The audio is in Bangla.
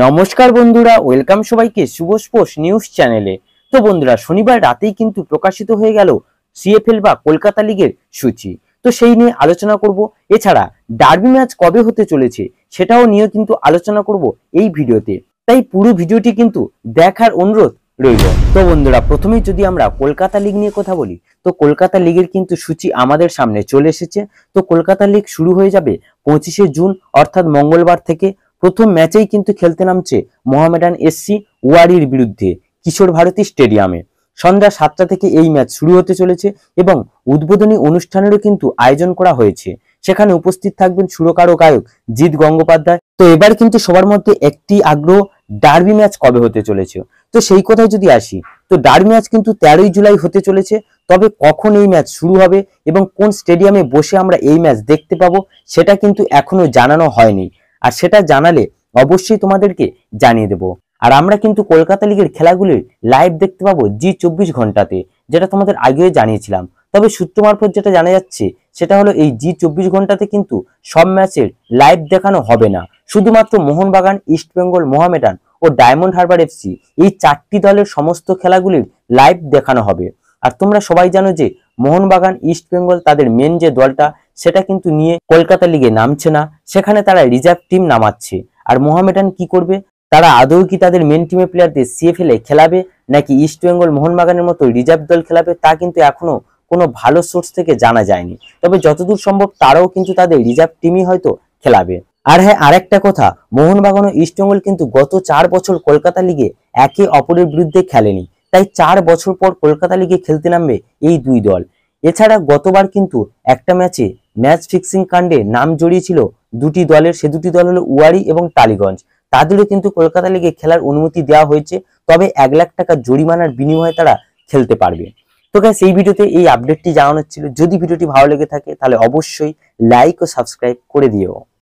নমস্কার বন্ধুরা, ওয়েলকাম সবাইকে শুভ স্পোর্টস নিউজ চ্যানেলে। তো বন্ধুরা, শনিবার রাতেই কিন্তু প্রকাশিত হয়ে গেল সিএফএল বা কলকাতা লিগের সূচি। তো সেই নিয়ে আলোচনা করব। এছাড়া ডার্বি ম্যাচ কবে হতে চলেছে সেটাও নিয়ে কিন্তু আলোচনা করব এই ভিডিওতে। তাই পুরো ভিডিওটি কিন্তু দেখার অনুরোধ রইল। তো বন্ধুরা, প্রথমেই যদি আমরা কলকাতা লিগ নিয়ে কথা বলি, তো কলকাতা লিগের কিন্তু সূচি আমাদের সামনে চলে এসেছে। তো কলকাতা লিগ শুরু হয়ে যাবে 25শে জুন অর্থাৎ মঙ্গলবার থেকে। প্রথম ম্যাচেই কিন্তু খেলতে নামছে মোহামেডান এসসি ওয়ারির বিরুদ্ধে কিশোর ভারতী স্টেডিয়ামে। সন্ধ্যা 7টা থেকে এই ম্যাচ শুরু হতে চলেছে এবং উদ্বোধনী অনুষ্ঠানেরও কিন্তু আয়োজন করা হয়েছে। সেখানে উপস্থিত থাকবেন সুরকার ও গায়ক জিৎ গঙ্গোপাধ্যায়। তো এবার কিন্তু সবার মধ্যে একটি আগ্রহ, ডার্বি ম্যাচ কবে হতে চলেছে। তো সেই কথায় যদি আসি, তো ডার্বি ম্যাচ কিন্তু 13ই জুলাই হতে চলেছে। তবে কখন এই ম্যাচ শুরু হবে এবং কোন স্টেডিয়ামে বসে আমরা এই ম্যাচ দেখতে পাবো সেটা কিন্তু এখনো জানানো হয়নি। আর সেটা জানালে অবশ্যই তোমাদেরকে জানিয়ে দেব। আর আমরা কিন্তু কলকাতা লিগের খেলাগুলির লাইভ দেখতে পাবো জি24 ঘন্টাতে, যেটা তোমাদের আগেও জানিয়েছিলাম। তবে সূত্র মারফত যেটা জানা যাচ্ছে সেটা হলো এই জি24 ঘন্টাতে কিন্তু সব ম্যাচের লাইভ দেখানো হবে না। শুধুমাত্র মোহনবাগান, ইস্টবেঙ্গল, মোহামেডান ও ডায়মন্ড হারবার এফসি এই 4টি দলের সমস্ত খেলাগুলির লাইভ দেখানো হবে। আর তোমরা সবাই জানো যে মোহনবাগান, ইস্টবেঙ্গল তাদের মেন যে দলটা সেটা কিন্তু নিয়ে কলকাতা লিগে নামছে না, সেখানে তারা রিজার্ভ টিম নামাচ্ছে। আর মোহামেডান কি করবে, তারা আদৌ কি তাদের মেন টিমের প্লেয়ারদের সিএফএল এ খেলাবে নাকি ইস্টবেঙ্গল, মোহনবাগানের মতো রিজার্ভ দল খেলাবে, তা কিন্তু এখনো কোনো ভালো সোর্স থেকে জানা যায়নি। তবে যতদূর সম্ভব তারাও কিন্তু তাদের রিজার্ভ টিমই হয়তো খেলাবে। আর হ্যাঁ, আরেকটা কথা, মোহনবাগান ও ইস্টবেঙ্গল কিন্তু গত 4 বছর কলকাতা লিগে একে অপরের বিরুদ্ধে খেলেনি। তাই 4 বছর পর কলকাতা লিগে খেলতে নামবে এই দুই দল। এছাড়া গতবার কিন্তু একটা ম্যাচ ফিক্সিং কাণ্ডে নাম জড়িয়েছিল দুটি দলের। সে দুটি দল হলো ওয়ারি এবং টালিগঞ্জ। তাদেরও কিন্তু কলকাতা লিগে খেলার অনুমতি দেওয়া হয়েছে, তবে 1 লাখ টাকা জরিমানার বিনিময়ে তারা খেলতে পারবে। তো গাইস, এই ভিডিওতে এই আপডেটটি জানানোর ছিল। যদি ভিডিওটি ভালো লেগে থাকে তাহলে অবশ্যই লাইক ও সাবস্ক্রাইব করে দিও।